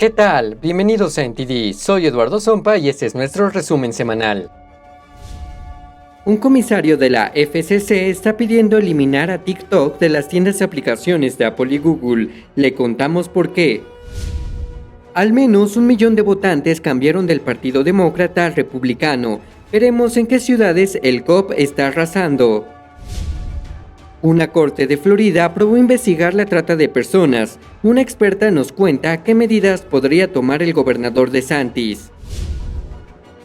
¿Qué tal? Bienvenidos a NTD, soy Eduardo Zompa y este es nuestro resumen semanal. Un comisario de la FCC está pidiendo eliminar a TikTok de las tiendas de aplicaciones de Apple y Google. Le contamos por qué. Al menos 1 millón de votantes cambiaron del Partido Demócrata al Republicano. Veremos en qué ciudades el COP está arrasando. Una corte de Florida aprobó investigar la trata de personas. Una experta nos cuenta qué medidas podría tomar el gobernador DeSantis.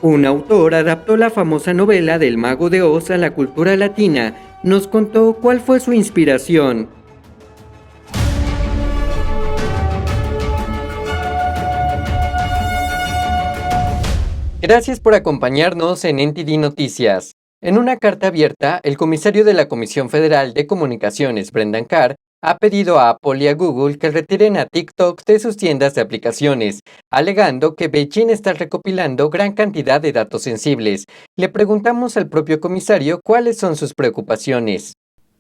Un autor adaptó la famosa novela del Mago de Oz a la cultura latina. Nos contó cuál fue su inspiración. Gracias por acompañarnos en NTD Noticias. En una carta abierta, el comisario de la Comisión Federal de Comunicaciones, Brendan Carr, ha pedido a Apple y a Google que retiren a TikTok de sus tiendas de aplicaciones, alegando que Beijing está recopilando gran cantidad de datos sensibles. Le preguntamos al propio comisario cuáles son sus preocupaciones.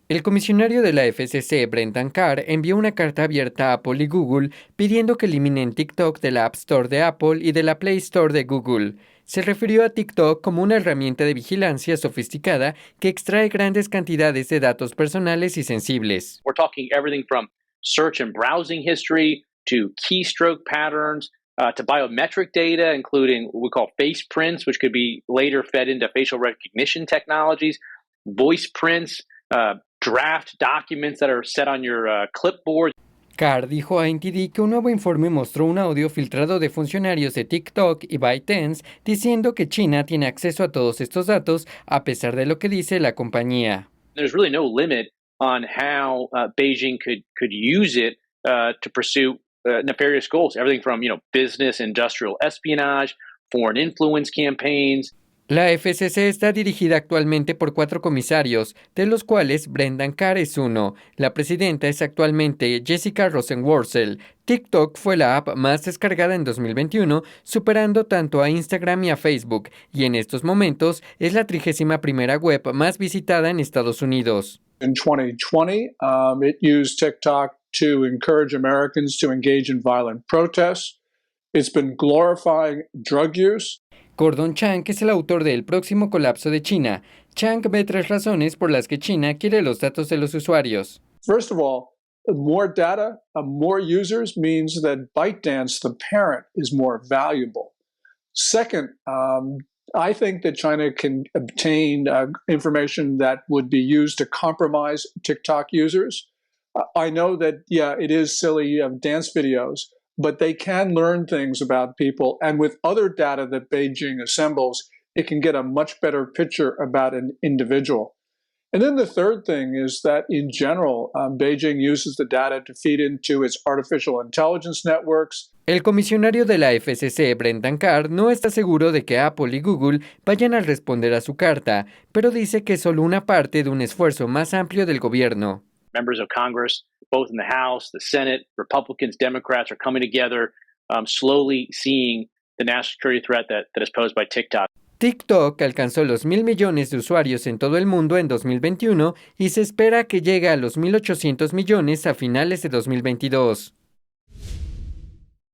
El comisionario de la FCC, Brendan Carr, envió una carta abierta a Apple y Google pidiendo que eliminen TikTok de la App Store de Apple y de la Play Store de Google. Se refirió a TikTok como una herramienta de vigilancia sofisticada que extrae grandes cantidades de datos personales y sensibles. We're talking everything from search and browsing history to keystroke patterns to biometric data, including what we call face prints, which could be later fed into facial recognition technologies, voice prints, draft documents that are set on your clipboard. Carr dijo a NTD que un nuevo informe mostró un audio filtrado de funcionarios de TikTok y ByteDance diciendo que China tiene acceso a todos estos datos a pesar de lo que dice la compañía. There's really no limit on how Beijing could use it to pursue nefarious goals, everything from business, industrial espionage, foreign influence campaigns. La FCC está dirigida actualmente por 4 comisarios, de los cuales Brendan Carr es uno. La presidenta es actualmente Jessica Rosenworcel. TikTok fue la app más descargada en 2021, superando tanto a Instagram y a Facebook, y en estos momentos es la 31ª web más visitada en Estados Unidos. In 2020, it used TikTok to encourage Americans to engage in violent protests. It's been glorifying drug use. Gordon Chang es el autor de El próximo colapso de China. Chang ve 3 razones por las que China quiere los datos de los usuarios. First of all, more data, more users means that ByteDance, the parent, is more valuable. Second, I think that China can obtain information that would be used to compromise TikTok users. I know that, it is silly dance videos, but they can learn things about people, and with other data that Beijing assembles, it can get a much better picture about an individual. And then the third thing is that, in general, Beijing uses the data to feed into its artificial intelligence networks. El comisionario de la FCC, Brendan Carr, no está seguro de que Apple y Google vayan a responder a su carta, pero dice que es solo una parte de un esfuerzo más amplio del gobierno. Members of Congress, both in the House, the Senate, Republicans, Democrats are coming together, slowly seeing the national security threat that is posed by TikTok. TikTok alcanzó los 1.000 millones de usuarios en todo el mundo en 2021 y se espera que llegue a los 1.800 millones a finales de 2022.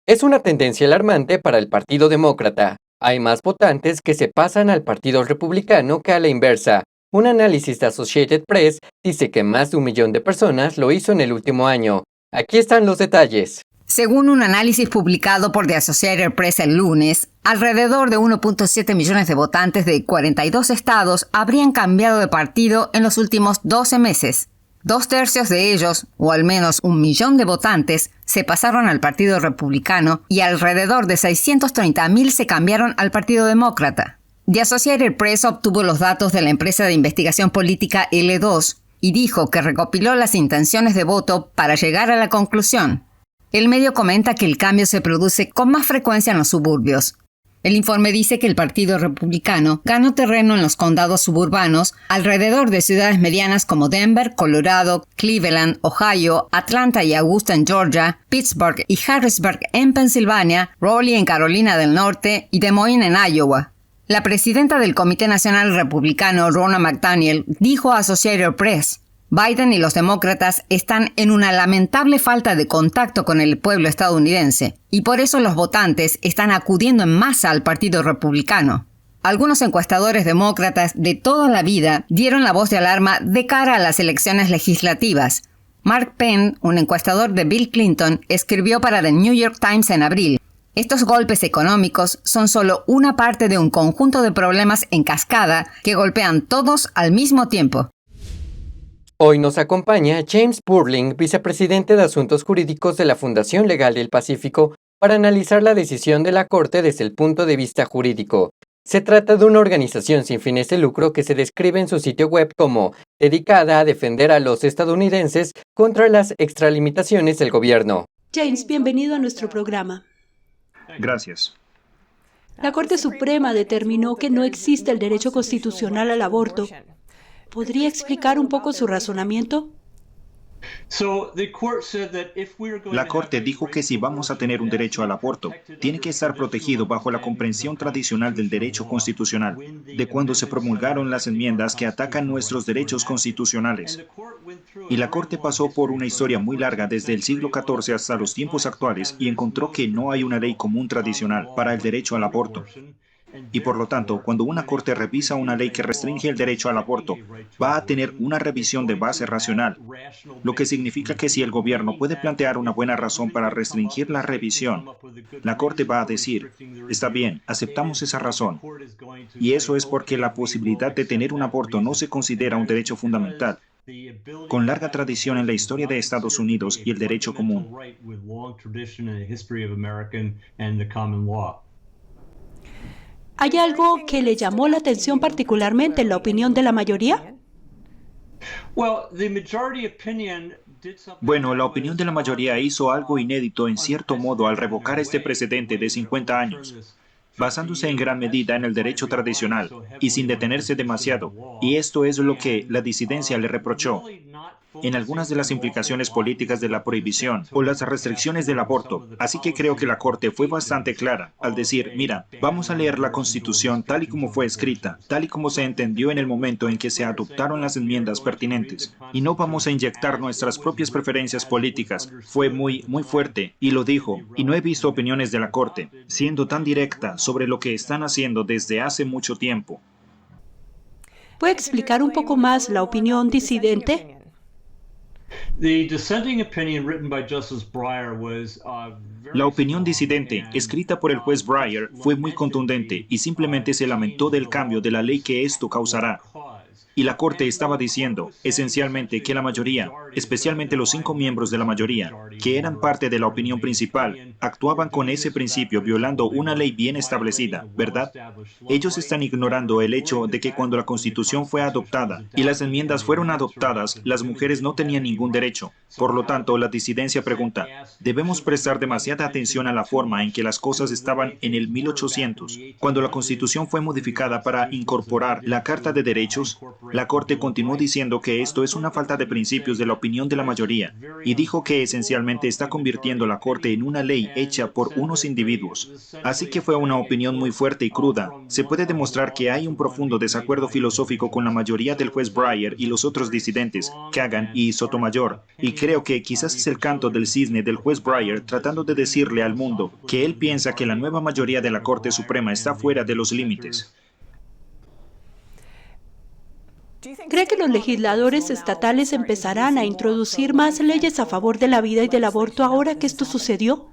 Es una tendencia alarmante para el Partido Demócrata. Hay más votantes que se pasan al Partido Republicano que a la inversa. Un análisis de Associated Press dice que más de 1 millón de personas lo hizo en el último año. Aquí están los detalles. Según un análisis publicado por The Associated Press el lunes, alrededor de 1.7 millones de votantes de 42 estados habrían cambiado de partido en los últimos 12 meses. 2/3 de ellos, o al menos 1 millón de votantes, se pasaron al Partido Republicano y alrededor de 630,000 se cambiaron al Partido Demócrata. The Associated Press obtuvo los datos de la empresa de investigación política L2 y dijo que recopiló las intenciones de voto para llegar a la conclusión. El medio comenta que el cambio se produce con más frecuencia en los suburbios. El informe dice que el Partido Republicano ganó terreno en los condados suburbanos alrededor de ciudades medianas como Denver, Colorado, Cleveland, Ohio, Atlanta y Augusta en Georgia, Pittsburgh y Harrisburg en Pensilvania, Raleigh en Carolina del Norte y Des Moines en Iowa. La presidenta del Comité Nacional Republicano, Ronna McDaniel, dijo a Associated Press: Biden y los demócratas están en una lamentable falta de contacto con el pueblo estadounidense y por eso los votantes están acudiendo en masa al Partido Republicano. Algunos encuestadores demócratas de toda la vida dieron la voz de alarma de cara a las elecciones legislativas. Mark Penn, un encuestador de Bill Clinton, escribió para The New York Times en abril: estos golpes económicos son solo una parte de un conjunto de problemas en cascada que golpean todos al mismo tiempo. Hoy nos acompaña James Burling, vicepresidente de Asuntos Jurídicos de la Fundación Legal del Pacífico, para analizar la decisión de la Corte desde el punto de vista jurídico. Se trata de una organización sin fines de lucro que se describe en su sitio web como dedicada a defender a los estadounidenses contra las extralimitaciones del gobierno. James, bienvenido a nuestro programa. Gracias. La Corte Suprema determinó que no existe el derecho constitucional al aborto. ¿Podría explicar un poco su razonamiento? La Corte dijo que si vamos a tener un derecho al aborto, tiene que estar protegido bajo la comprensión tradicional del derecho constitucional, de cuando se promulgaron las enmiendas que atacan nuestros derechos constitucionales. Y la Corte pasó por una historia muy larga desde el siglo XIV hasta los tiempos actuales y encontró que no hay una ley común tradicional para el derecho al aborto. Y por lo tanto, cuando una corte revisa una ley que restringe el derecho al aborto, va a tener una revisión de base racional, lo que significa que si el gobierno puede plantear una buena razón para restringir la revisión, la corte va a decir, está bien, aceptamos esa razón. Y eso es porque la posibilidad de tener un aborto no se considera un derecho fundamental, con larga tradición en la historia de Estados Unidos y el derecho común. ¿Hay algo que le llamó la atención particularmente en la opinión de la mayoría? Bueno, la opinión de la mayoría hizo algo inédito en cierto modo al revocar este precedente de 50 años, basándose en gran medida en el derecho tradicional y sin detenerse demasiado, y esto es lo que la disidencia le reprochó. En algunas de las implicaciones políticas de la prohibición o las restricciones del aborto. Así que creo que la Corte fue bastante clara al decir, mira, vamos a leer la Constitución tal y como fue escrita, tal y como se entendió en el momento en que se adoptaron las enmiendas pertinentes, y no vamos a inyectar nuestras propias preferencias políticas. Fue muy fuerte, y lo dijo, y no he visto opiniones de la Corte siendo tan directa sobre lo que están haciendo desde hace mucho tiempo. ¿Puede explicar un poco más la opinión disidente? La opinión disidente, escrita por el juez Breyer, fue muy contundente y simplemente se lamentó del cambio de la ley que esto causará. Y la Corte estaba diciendo, esencialmente, que la mayoría, especialmente los 5 miembros de la mayoría, que eran parte de la opinión principal, actuaban con ese principio violando una ley bien establecida, ¿verdad? Ellos están ignorando el hecho de que cuando la Constitución fue adoptada y las enmiendas fueron adoptadas, las mujeres no tenían ningún derecho. Por lo tanto, la disidencia pregunta, ¿debemos prestar demasiada atención a la forma en que las cosas estaban en el 1800, cuando la Constitución fue modificada para incorporar la Carta de Derechos? La Corte continuó diciendo que esto es una falta de principios de la opinión de la mayoría y dijo que esencialmente está convirtiendo la Corte en una ley hecha por unos individuos. Así que fue una opinión muy fuerte y cruda. Se puede demostrar que hay un profundo desacuerdo filosófico con la mayoría del juez Breyer y los otros disidentes, Kagan y Sotomayor, y creo que quizás es el canto del cisne del juez Breyer tratando de decirle al mundo que él piensa que la nueva mayoría de la Corte Suprema está fuera de los límites. ¿Cree que los legisladores estatales empezarán a introducir más leyes a favor de la vida y del aborto ahora que esto sucedió?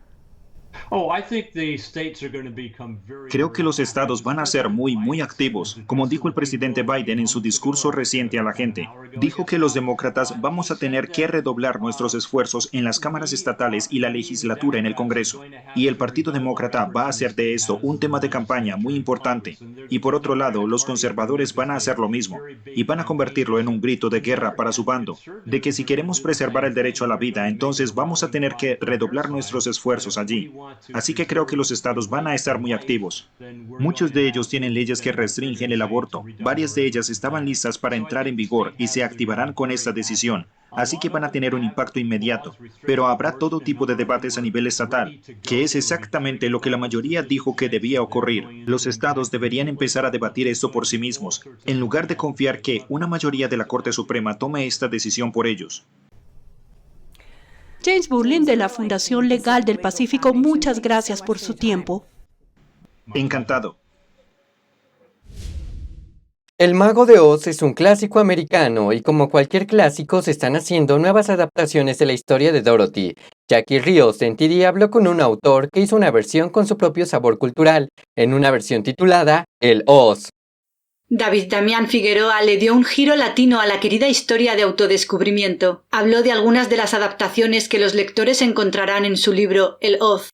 Creo que los estados van a ser muy activos. Como dijo el presidente Biden en su discurso reciente a la gente, dijo que los demócratas vamos a tener que redoblar nuestros esfuerzos en las cámaras estatales y la legislatura en el Congreso. Y el Partido Demócrata va a hacer de esto un tema de campaña muy importante. Y por otro lado, los conservadores van a hacer lo mismo. Y van a convertirlo en un grito de guerra para su bando. De que si queremos preservar el derecho a la vida, entonces vamos a tener que redoblar nuestros esfuerzos allí. Así que creo que los estados van a estar muy activos. Muchos de ellos tienen leyes que restringen el aborto. Varias de ellas estaban listas para entrar en vigor y se activarán con esta decisión. así que van a tener un impacto inmediato. Pero habrá todo tipo de debates a nivel estatal, que es exactamente lo que la mayoría dijo que debía ocurrir. Los estados deberían empezar a debatir esto por sí mismos, en lugar de confiar que una mayoría de la Corte Suprema tome esta decisión por ellos. James Burlin de la Fundación Legal del Pacífico, muchas gracias por su tiempo. Encantado. El Mago de Oz es un clásico americano y como cualquier clásico se están haciendo nuevas adaptaciones de la historia de Dorothy. Jackie Ríos de NTD habló con un autor que hizo una versión con su propio sabor cultural, en una versión titulada El Oz. David Damián Figueroa le dio un giro latino a la querida historia de autodescubrimiento. Habló de algunas de las adaptaciones que los lectores encontrarán en su libro El Oz.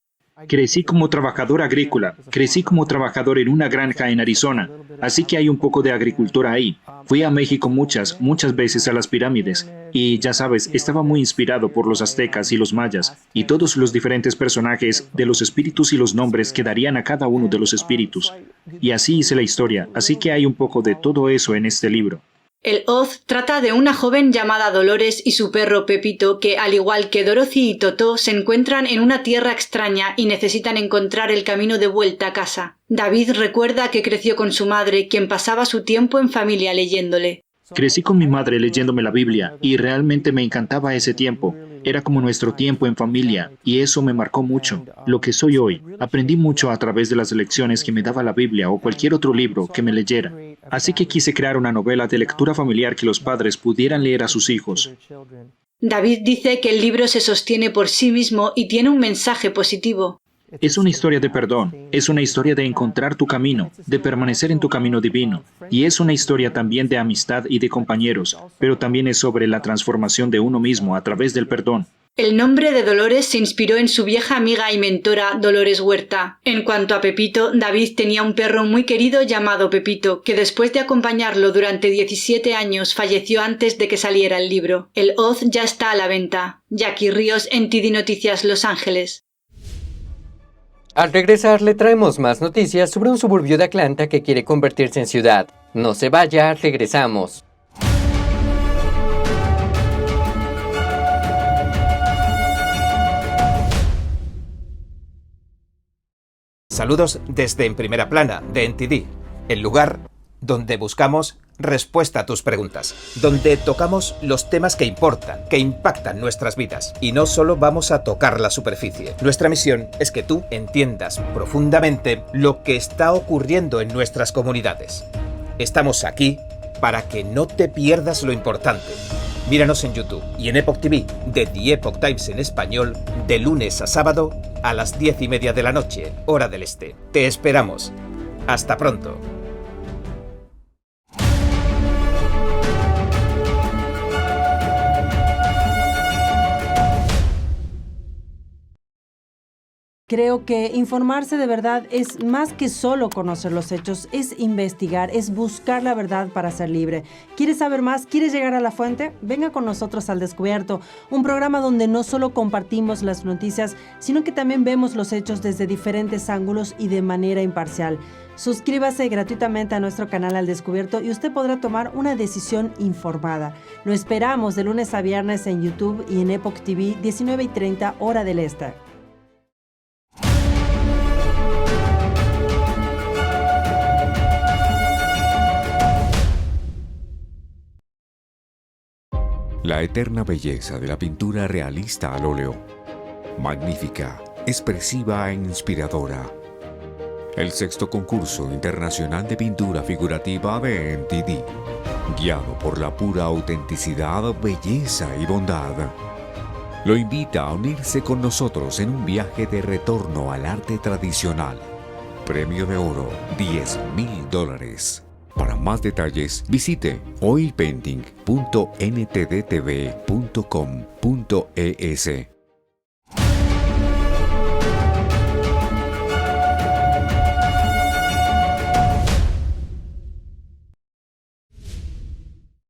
Crecí como trabajador agrícola, crecí como trabajador en una granja en Arizona, así que hay un poco de agricultura ahí. Fui a México muchas veces a las pirámides y, ya sabes, estaba muy inspirado por los aztecas y los mayas y todos los diferentes personajes de los espíritus y los nombres que darían a cada uno de los espíritus. Y así hice la historia, así que hay un poco de todo eso en este libro. El Oz trata de una joven llamada Dolores y su perro Pepito que, al igual que Dorothy y Totó, se encuentran en una tierra extraña y necesitan encontrar el camino de vuelta a casa. David recuerda que creció con su madre, quien pasaba su tiempo en familia leyéndole. Crecí con mi madre leyéndome la Biblia y realmente me encantaba ese tiempo. Era como nuestro tiempo en familia y eso me marcó mucho. Lo que soy hoy, aprendí mucho a través de las lecciones que me daba la Biblia o cualquier otro libro que me leyera. Así que quise crear una novela de lectura familiar que los padres pudieran leer a sus hijos. David dice que el libro se sostiene por sí mismo y tiene un mensaje positivo. Es una historia de perdón, es una historia de encontrar tu camino, de permanecer en tu camino divino. Y es una historia también de amistad y de compañeros, pero también es sobre la transformación de uno mismo a través del perdón. El nombre de Dolores se inspiró en su vieja amiga y mentora Dolores Huerta. En cuanto a Pepito, David tenía un perro muy querido llamado Pepito, que después de acompañarlo durante 17 años falleció antes de que saliera el libro. El Oz ya está a la venta. Jackie Ríos, NTD Noticias, Los Ángeles. Al regresar le traemos más noticias sobre un suburbio de Atlanta que quiere convertirse en ciudad. No se vaya, regresamos. Saludos desde En Primera Plana, de NTD, el lugar donde buscamos respuesta a tus preguntas, donde tocamos los temas que importan, que impactan nuestras vidas, y no solo vamos a tocar la superficie. Nuestra misión es que tú entiendas profundamente lo que está ocurriendo en nuestras comunidades. Estamos aquí para que no te pierdas lo importante. Míranos en YouTube y en Epoch TV, de The Epoch Times en español, de lunes a sábado a las 10:30 de la noche, hora del este. Te esperamos. Hasta pronto. Creo que informarse de verdad es más que solo conocer los hechos, es investigar, es buscar la verdad para ser libre. ¿Quieres saber más? ¿Quieres llegar a la fuente? Venga con nosotros al Descubierto, un programa donde no solo compartimos las noticias, sino que también vemos los hechos desde diferentes ángulos y de manera imparcial. Suscríbase gratuitamente a nuestro canal Al Descubierto y usted podrá tomar una decisión informada. Lo esperamos de lunes a viernes en YouTube y en Epoch TV, 19:30 hora del este. La eterna belleza de la pintura realista al óleo. Magnífica, expresiva e inspiradora. El 6º concurso internacional de pintura figurativa de NTD. Guiado por la pura autenticidad, belleza y bondad. Lo invita a unirse con nosotros en un viaje de retorno al arte tradicional. Premio de oro, $10,000. Para más detalles, visite oilpainting.ntdtv.com.es.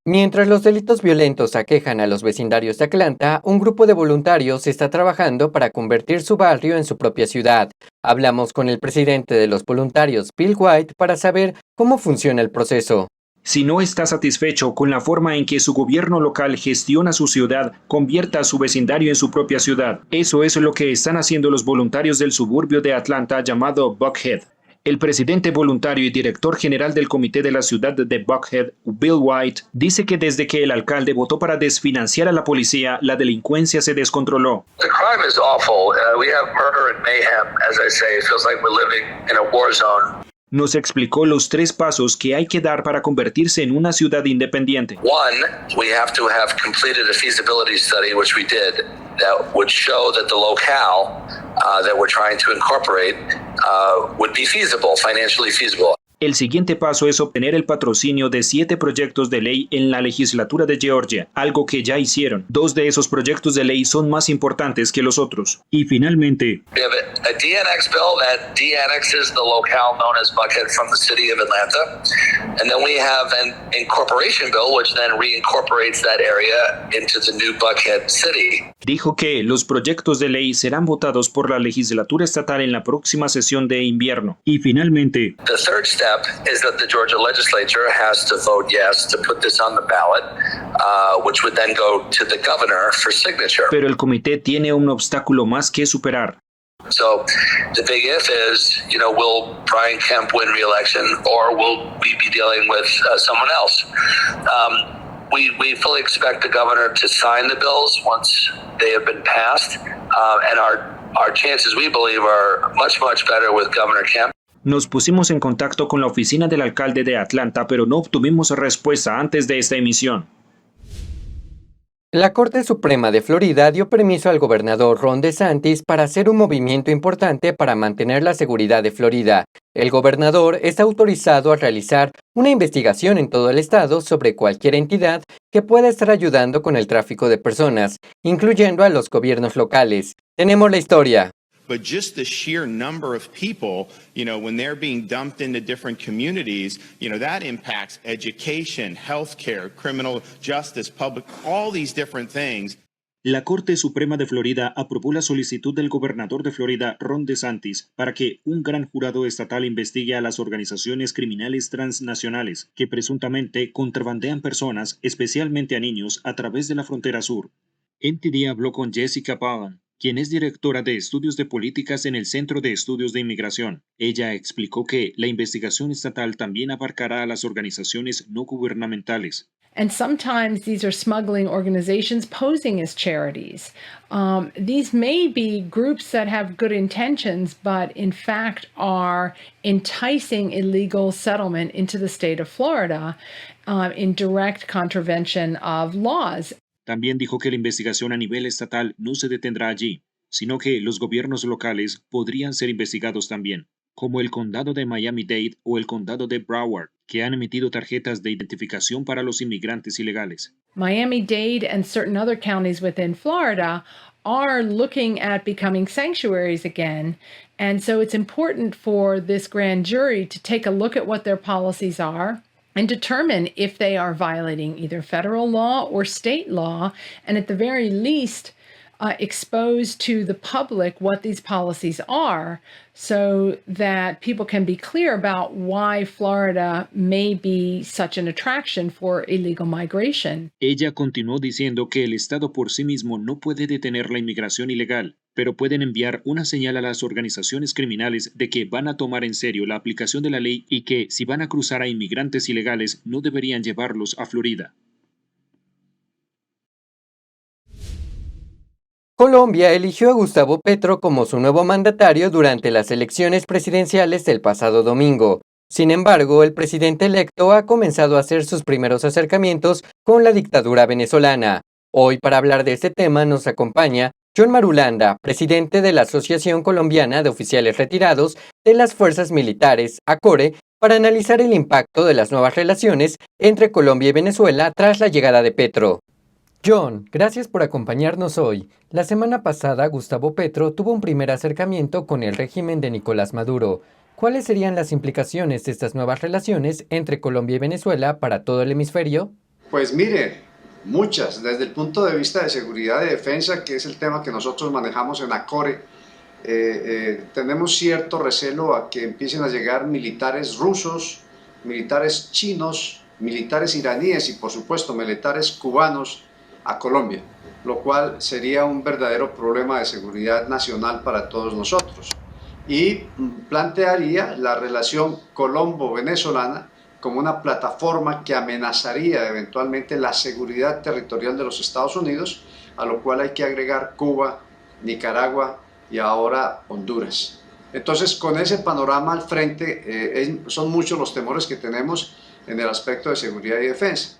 Mientras los delitos violentos aquejan a los vecindarios de Atlanta, un grupo de voluntarios está trabajando para convertir su barrio en su propia ciudad. Hablamos con el presidente de los voluntarios, Bill White, para saber cómo funciona el proceso. Si no está satisfecho con la forma en que su gobierno local gestiona su ciudad, convierta a su vecindario en su propia ciudad. Eso es lo que están haciendo los voluntarios del suburbio de Atlanta llamado Buckhead. El presidente voluntario y director general del comité de la ciudad de Buckhead, Bill White, dice que desde que el alcalde votó para desfinanciar a la policía, la delincuencia se descontroló. The crime is awful. We have murder and mayhem, as I say. It feels like we're living in a war zone. Nos explicó los 3 pasos que hay que dar para convertirse en una ciudad independiente. One, we have to have completed a feasibility study, which we did, that would show that the locale that we're trying to incorporate would be feasible, financially feasible. El siguiente paso es obtener el patrocinio de 7 proyectos de ley en la legislatura de Georgia, algo que ya hicieron. 2 de esos proyectos de ley son más importantes que los otros. Y finalmente, We have a DNX bill that de-annexes the locale known as Buckhead from the city of Atlanta. And then we have an incorporation bill, which then reincorporates that area into the new Buckhead city. dijo que los proyectos de ley serán votados por la legislatura estatal en la próxima sesión de invierno. Y finalmente, The third step is that the Georgia legislature has to vote yes to put this on the ballot, which would then go to the governor for signature. pero el comité tiene un obstáculo más que superar. So the big if is, will Brian Kemp win re-election, or will we be dealing with someone else? We fully expect the governor to sign the bills once they have been passed, and our chances, we believe, are much, much better with Governor Kemp. Nos pusimos en contacto con la oficina del alcalde de Atlanta, pero no obtuvimos respuesta antes de esta emisión. La Corte Suprema de Florida dio permiso al gobernador Ron DeSantis para hacer un movimiento importante para mantener la seguridad de Florida. El gobernador está autorizado a realizar una investigación en todo el estado sobre cualquier entidad que pueda estar ayudando con el tráfico de personas, incluyendo a los gobiernos locales. Tenemos la historia. But just the sheer number of people, when they're being dumped into different communities, that impacts education, healthcare, criminal justice, public, all these different things. La Corte Suprema de Florida aprobó la solicitud del gobernador de Florida, Ron DeSantis, para que un gran jurado estatal investigue a las organizaciones criminales transnacionales que presuntamente contrabandean personas, especialmente a niños, a través de la frontera sur. NTD habló con Jessica Palin, quien es directora de estudios de políticas en el Centro de Estudios de Inmigración. Ella explicó que la investigación estatal también abarcará a las organizaciones no gubernamentales. And sometimes these are smuggling organizations posing as charities. These may be groups that have good intentions, but in fact are enticing illegal settlement into the state of Florida in direct contravention of laws. También dijo que la investigación a nivel estatal no se detendrá allí, sino que los gobiernos locales podrían ser investigados también, como el condado de Miami-Dade o el condado de Broward, que han emitido tarjetas de identificación para los inmigrantes ilegales. Miami-Dade and certain other counties within Florida are looking at becoming sanctuaries again, and so it's important for this grand jury to take a look at what their policies are and determine if they are violating either federal law or state law, and at the very least, expose to the public what these policies are so that people can be clear about why Florida may be such an attraction for illegal migration. Ella continuó diciendo que el Estado por sí mismo no puede detener la inmigración ilegal, pero pueden enviar una señal a las organizaciones criminales de que van a tomar en serio la aplicación de la ley y que si van a cruzar a inmigrantes ilegales no deberían llevarlos a Florida. Colombia eligió a Gustavo Petro como su nuevo mandatario durante las elecciones presidenciales del pasado domingo. Sin embargo, el presidente electo ha comenzado a hacer sus primeros acercamientos con la dictadura venezolana. Hoy, para hablar de este tema, nos acompaña John Marulanda, presidente de la Asociación Colombiana de Oficiales Retirados de las Fuerzas Militares, ACORE, para analizar el impacto de las nuevas relaciones entre Colombia y Venezuela tras la llegada de Petro. John, gracias por acompañarnos hoy. La semana pasada, Gustavo Petro tuvo un primer acercamiento con el régimen de Nicolás Maduro. ¿Cuáles serían las implicaciones de estas nuevas relaciones entre Colombia y Venezuela para todo el hemisferio? Pues mire, muchas. Desde el punto de vista de seguridad y defensa, que es el tema que nosotros manejamos en ACORE, tenemos cierto recelo a que empiecen a llegar militares rusos, militares chinos, militares iraníes y por supuesto militares cubanos a Colombia, lo cual sería un verdadero problema de seguridad nacional para todos nosotros. Y plantearía la relación colombo-venezolana como una plataforma que amenazaría eventualmente la seguridad territorial de los Estados Unidos, a lo cual hay que agregar Cuba, Nicaragua y ahora Honduras. Entonces, con ese panorama al frente, son muchos los temores que tenemos en el aspecto de seguridad y defensa.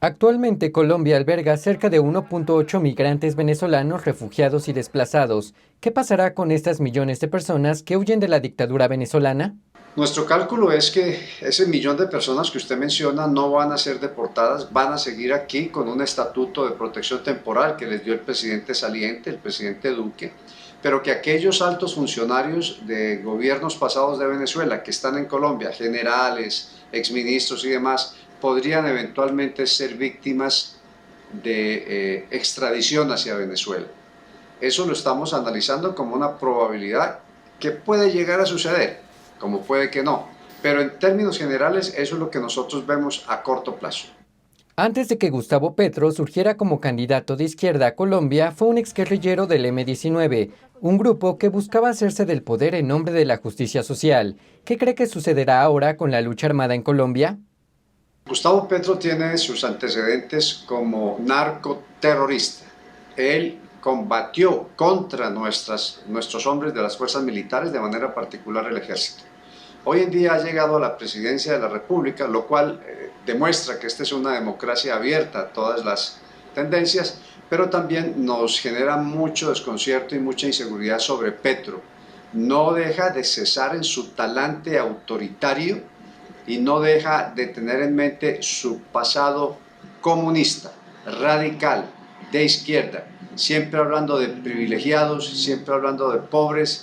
Actualmente Colombia alberga cerca de 1.8 migrantes venezolanos refugiados y desplazados. ¿Qué pasará con estas millones de personas que huyen de la dictadura venezolana? Nuestro cálculo es que ese millón de personas que usted menciona no van a ser deportadas, van a seguir aquí con un estatuto de protección temporal que les dio el presidente saliente, el presidente Duque, pero que aquellos altos funcionarios de gobiernos pasados de Venezuela que están en Colombia, generales, exministros y demás, podrían eventualmente ser víctimas de extradición hacia Venezuela. Eso lo estamos analizando como una probabilidad que puede llegar a suceder, como puede que no, pero en términos generales eso es lo que nosotros vemos a corto plazo. Antes de que Gustavo Petro surgiera como candidato de izquierda a Colombia, fue un exguerrillero del M-19, un grupo que buscaba hacerse del poder en nombre de la justicia social. ¿Qué cree que sucederá ahora con la lucha armada en Colombia? Gustavo Petro tiene sus antecedentes como narcoterrorista. Él combatió contra nuestros hombres de las fuerzas militares, de manera particular el ejército. Hoy en día ha llegado a la presidencia de la República, lo cual demuestra que esta es una democracia abierta a todas las tendencias, pero también nos genera mucho desconcierto y mucha inseguridad sobre Petro. No deja de cesar en su talante autoritario y no deja de tener en mente su pasado comunista, radical, de izquierda, siempre hablando de privilegiados, siempre hablando de pobres,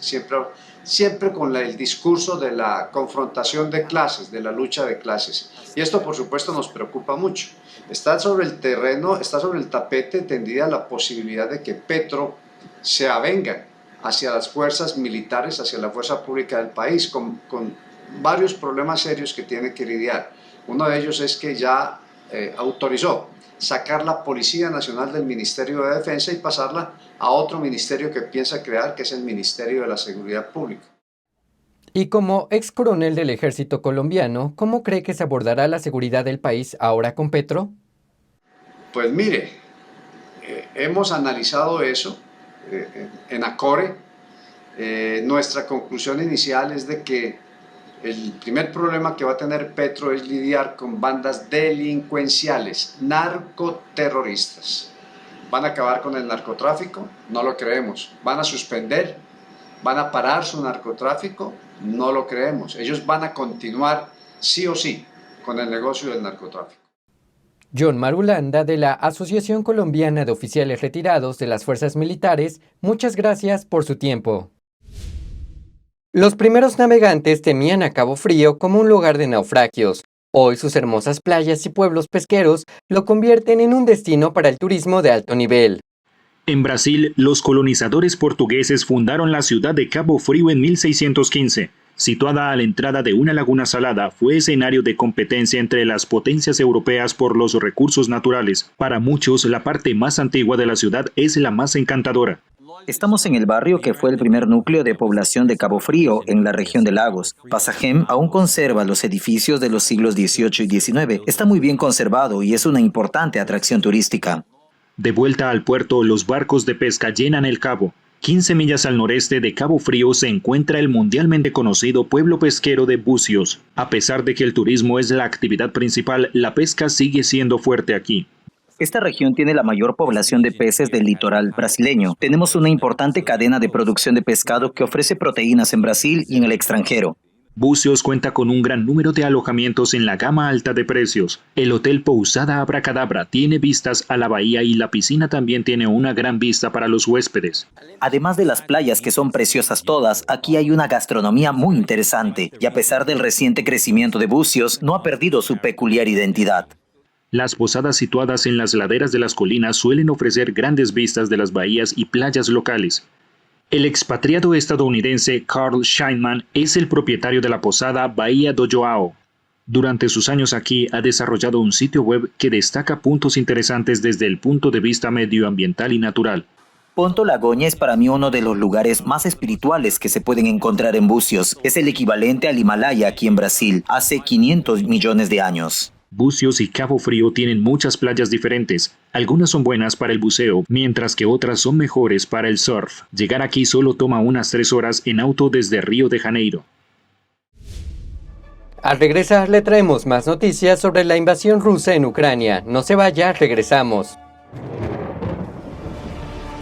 siempre con el discurso de la confrontación de clases, de la lucha de clases. Y esto, por supuesto, nos preocupa mucho. Está sobre el terreno, está sobre el tapete tendida la posibilidad de que Petro se avenga hacia las fuerzas militares, hacia la fuerza pública del país, con varios problemas serios que tiene que lidiar. Uno de ellos es que ya autorizó sacar la Policía Nacional del Ministerio de Defensa y pasarla a otro ministerio que piensa crear, que es el Ministerio de la Seguridad Pública. Y como ex coronel del ejército colombiano, ¿cómo cree que se abordará la seguridad del país ahora con Petro? Pues mire, hemos analizado eso en ACORE. Nuestra conclusión inicial es de que el primer problema que va a tener Petro es lidiar con bandas delincuenciales, narcoterroristas. ¿Van a acabar con el narcotráfico? No lo creemos. ¿Van a suspender? ¿Van a parar su narcotráfico? No lo creemos. Ellos van a continuar sí o sí con el negocio del narcotráfico. John Marulanda, de la Asociación Colombiana de Oficiales Retirados de las Fuerzas Militares, muchas gracias por su tiempo. Los primeros navegantes temían a Cabo Frío como un lugar de naufragios. Hoy sus hermosas playas y pueblos pesqueros lo convierten en un destino para el turismo de alto nivel. En Brasil, los colonizadores portugueses fundaron la ciudad de Cabo Frío en 1615. Situada a la entrada de una laguna salada, fue escenario de competencia entre las potencias europeas por los recursos naturales. Para muchos, la parte más antigua de la ciudad es la más encantadora. Estamos en el barrio que fue el primer núcleo de población de Cabo Frío, en la región de Lagos. Pasajem aún conserva los edificios de los siglos XVIII y XIX. Está muy bien conservado y es una importante atracción turística. De vuelta al puerto, los barcos de pesca llenan el cabo. 15 millas al noreste de Cabo Frío se encuentra el mundialmente conocido pueblo pesquero de Búzios. A pesar de que el turismo es la actividad principal, la pesca sigue siendo fuerte aquí. Esta región tiene la mayor población de peces del litoral brasileño. Tenemos una importante cadena de producción de pescado que ofrece proteínas en Brasil y en el extranjero. Búzios cuenta con un gran número de alojamientos en la gama alta de precios. El Hotel Pousada Abracadabra tiene vistas a la bahía y la piscina también tiene una gran vista para los huéspedes. Además de las playas, que son preciosas todas, aquí hay una gastronomía muy interesante y a pesar del reciente crecimiento de Búzios, no ha perdido su peculiar identidad. Las posadas situadas en las laderas de las colinas suelen ofrecer grandes vistas de las bahías y playas locales. El expatriado estadounidense Carl Scheinman es el propietario de la posada Bahía do Joao. Durante sus años aquí ha desarrollado un sitio web que destaca puntos interesantes desde el punto de vista medioambiental y natural. Ponto Lagoña es para mí uno de los lugares más espirituales que se pueden encontrar en Bucios. Es el equivalente al Himalaya aquí en Brasil, hace 500 millones de años. Bucios y Cabo Frío tienen muchas playas diferentes. Algunas son buenas para el buceo, mientras que otras son mejores para el surf. Llegar aquí solo toma unas 3 horas en auto desde Río de Janeiro. Al regresar le traemos más noticias sobre la invasión rusa en Ucrania. No se vaya, regresamos.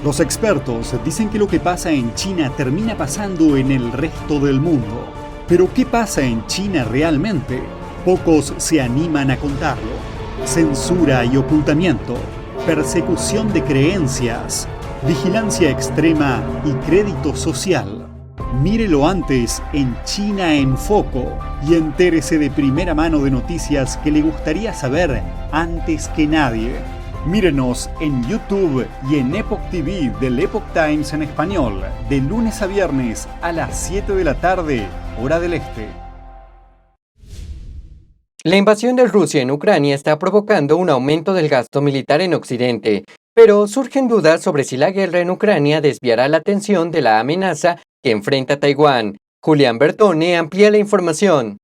Los expertos dicen que lo que pasa en China termina pasando en el resto del mundo. Pero ¿qué pasa en China realmente? Pocos se animan a contarlo. Censura y ocultamiento, persecución de creencias, vigilancia extrema y crédito social. Mírelo antes en China en Foco y entérese de primera mano de noticias que le gustaría saber antes que nadie. Mírenos en YouTube y en Epoch TV del Epoch Times en español, de lunes a viernes a las 7 de la tarde, hora del este. La invasión de Rusia en Ucrania está provocando un aumento del gasto militar en Occidente, pero surgen dudas sobre si la guerra en Ucrania desviará la atención de la amenaza que enfrenta Taiwán. Julián Bertone amplía la información.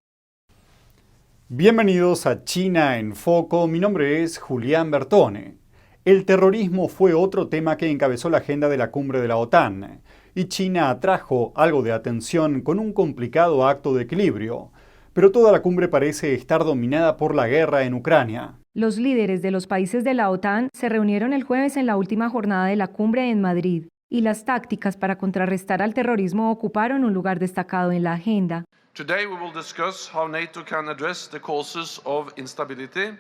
Bienvenidos a China en Foco, mi nombre es Julián Bertone. El terrorismo fue otro tema que encabezó la agenda de la cumbre de la OTAN, y China atrajo algo de atención con un complicado acto de equilibrio. Pero toda la cumbre parece estar dominada por la guerra en Ucrania. Los líderes de los países de la OTAN se reunieron el jueves en la última jornada de la cumbre en Madrid, y las tácticas para contrarrestar al terrorismo ocuparon un lugar destacado en la agenda. Today we will discuss how NATO can address the causes of instability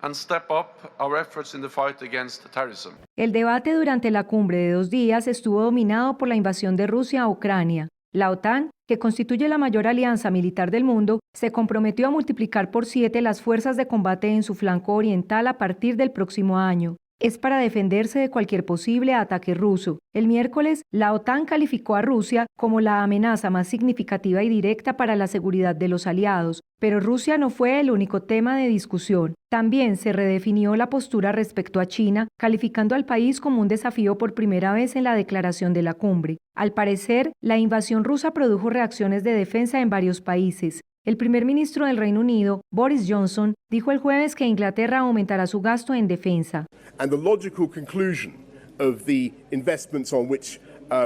and step up our efforts in the fight against terrorism. El debate durante la cumbre de 2 días estuvo dominado por la invasión de Rusia a Ucrania. La OTAN, que constituye la mayor alianza militar del mundo, se comprometió a multiplicar por 7 las fuerzas de combate en su flanco oriental a partir del próximo año. Es para defenderse de cualquier posible ataque ruso. El miércoles, la OTAN calificó a Rusia como la amenaza más significativa y directa para la seguridad de los aliados, pero Rusia no fue el único tema de discusión. También se redefinió la postura respecto a China, calificando al país como un desafío por primera vez en la declaración de la cumbre. Al parecer, la invasión rusa produjo reacciones de defensa en varios países. El primer ministro del Reino Unido, Boris Johnson, dijo el jueves que Inglaterra aumentará su gasto en defensa. And the logical conclusion of the investments on which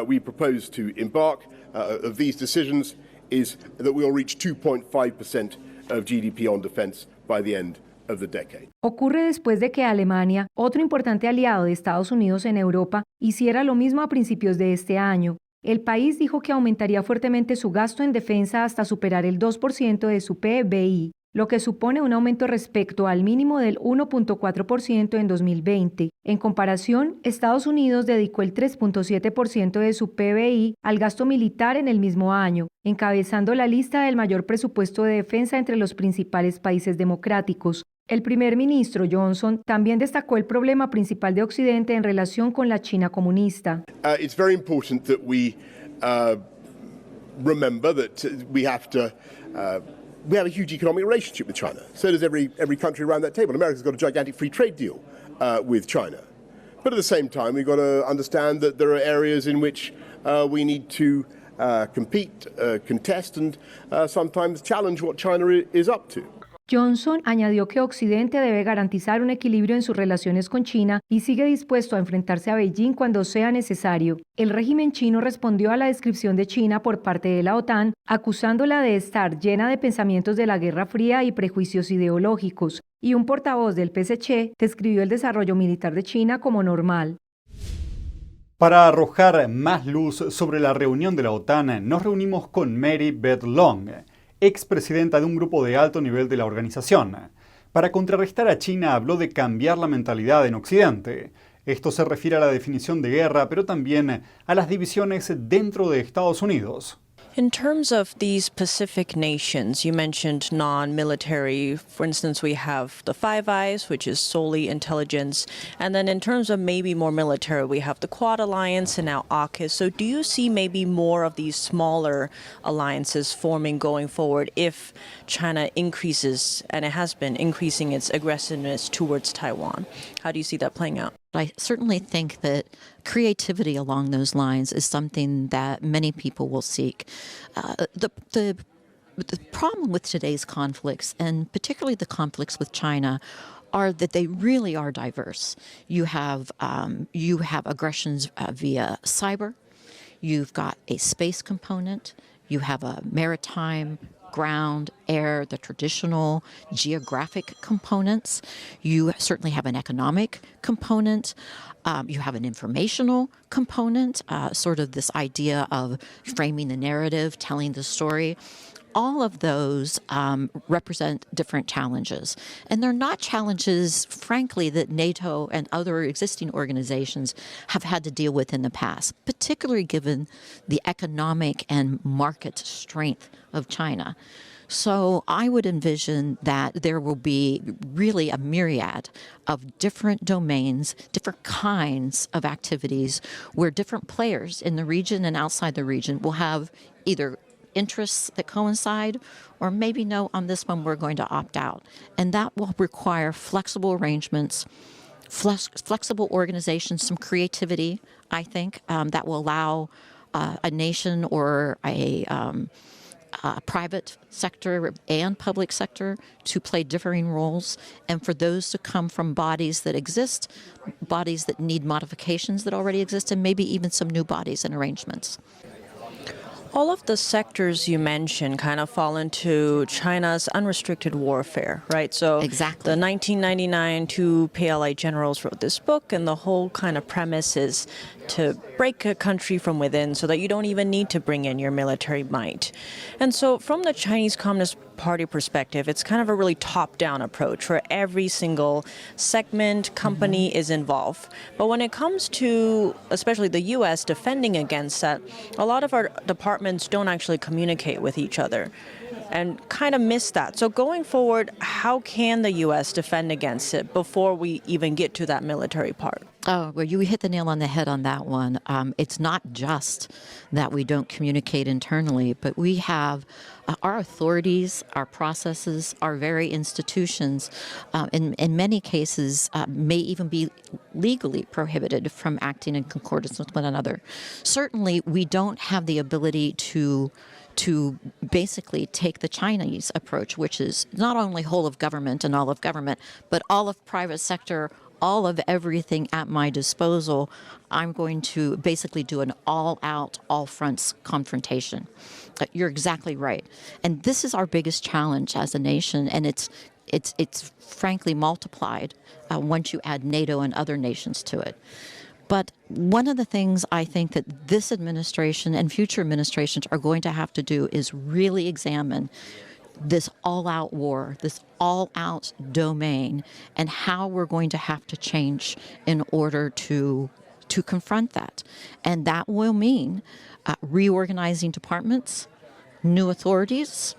we propose to embark, of these decisions, is that we will reach 2.5% of GDP on defense by the end of the decade. Ocurre después de que Alemania, otro importante aliado de Estados Unidos en Europa, hiciera lo mismo a principios de este año. El país dijo que aumentaría fuertemente su gasto en defensa hasta superar el 2% de su PBI, lo que supone un aumento respecto al mínimo del 1.4% en 2020. En comparación, Estados Unidos dedicó el 3.7% de su PBI al gasto militar en el mismo año, encabezando la lista del mayor presupuesto de defensa entre los principales países democráticos. El primer ministro Johnson también destacó el problema principal de Occidente en relación con la China comunista. It's very important that we remember that we have a huge economic relationship with China. So does every country around that table. America's got a gigantic free trade deal with China. But at the same time, we've got to understand that there are areas in which we need to compete, contest, and sometimes challenge what China is up to. Johnson añadió que Occidente debe garantizar un equilibrio en sus relaciones con China y sigue dispuesto a enfrentarse a Beijing cuando sea necesario. El régimen chino respondió a la descripción de China por parte de la OTAN, acusándola de estar llena de pensamientos de la Guerra Fría y prejuicios ideológicos, y un portavoz del PSC describió el desarrollo militar de China como normal. Para arrojar más luz sobre la reunión de la OTAN, nos reunimos con Mary Beth Long, expresidenta de un grupo de alto nivel de la organización. Para contrarrestar a China habló de cambiar la mentalidad en Occidente. Esto se refiere a la definición de guerra, pero también a las divisiones dentro de Estados Unidos. In terms of these Pacific nations, you mentioned non-military. For instance, we have the Five Eyes, which is solely intelligence. And then in terms of maybe more military, we have the Quad Alliance and now AUKUS. So do you see maybe more of these smaller alliances forming going forward if China increases, and it has been increasing its aggressiveness towards Taiwan? How do you see that playing out? I certainly think that creativity along those lines is something that many people will seek. The problem with today's conflicts, and particularly the conflicts with China, are that they really are diverse. You have aggressions via cyber. You've got a space component. You have a maritime, ground, air, the traditional geographic components. You certainly have an economic component. You have an informational component, sort of this idea of framing the narrative, telling the story. All of those represent different challenges. And they're not challenges, frankly, that NATO and other existing organizations have had to deal with in the past, particularly given the economic and market strength of China. So I would envision that there will be really a myriad of different domains, different kinds of activities where different players in the region and outside the region will have either interests that coincide, or maybe no, on this one we're going to opt out. And that will require flexible arrangements, flexible organizations, some creativity, I think, that will allow a nation or a private sector and public sector to play differing roles, and for those to come from bodies that exist, bodies that need modifications that already exist, and maybe even some new bodies and arrangements. All of the sectors you mentioned kind of fall into China's unrestricted warfare, right? So exactly. The 1999 two PLA generals wrote this book, and the whole kind of premise is to break a country from within so that you don't even need to bring in your military might. And so from the Chinese Communist Party perspective, it's kind of a really top-down approach where every single segment, company is involved. But when it comes to, especially the U.S. defending against that, a lot of our departments don't actually communicate with each other and kind of miss that. So going forward, how can the U.S. defend against it before we even get to that military part? Oh, well, you hit the nail on the head on that one. It's not just that we don't communicate internally, but we have our authorities, our processes, our very institutions, in many cases, may even be legally prohibited from acting in concordance with one another. Certainly, we don't have the ability to basically take the Chinese approach, which is not only whole of government and all of government, but all of private sector, all of everything at my disposal. I'm going to basically do an all-out, all-fronts confrontation. You're exactly right. And this is our biggest challenge as a nation, and it's frankly multiplied once you add NATO and other nations to it. But one of the things I think that this administration and future administrations are going to have to do is really examine this all-out war, this all-out domain, and how we're going to have to change in order to confront that. And that will mean reorganizing departments, new authorities,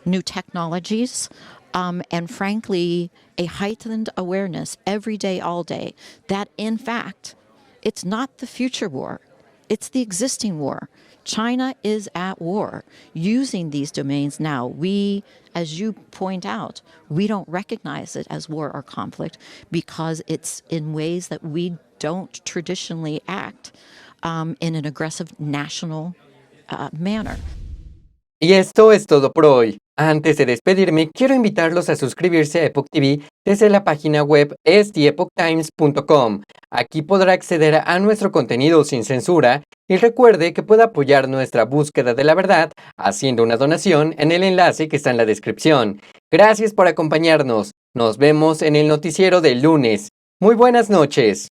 new technologies, and frankly, a heightened awareness every day, all day, that in fact, it's not the future war, it's the existing war. China is at war using these domains now. We, as you point out, we don't recognize it as war or conflict because it's in ways that we don't traditionally act in an aggressive national manner. Y esto es todo por hoy. Antes de despedirme, quiero invitarlos a suscribirse a Epoch TV desde la página web theepochtimes.com. Aquí podrá acceder a nuestro contenido sin censura y recuerde que puede apoyar nuestra búsqueda de la verdad haciendo una donación en el enlace que está en la descripción. Gracias por acompañarnos. Nos vemos en el noticiero del lunes. Muy buenas noches.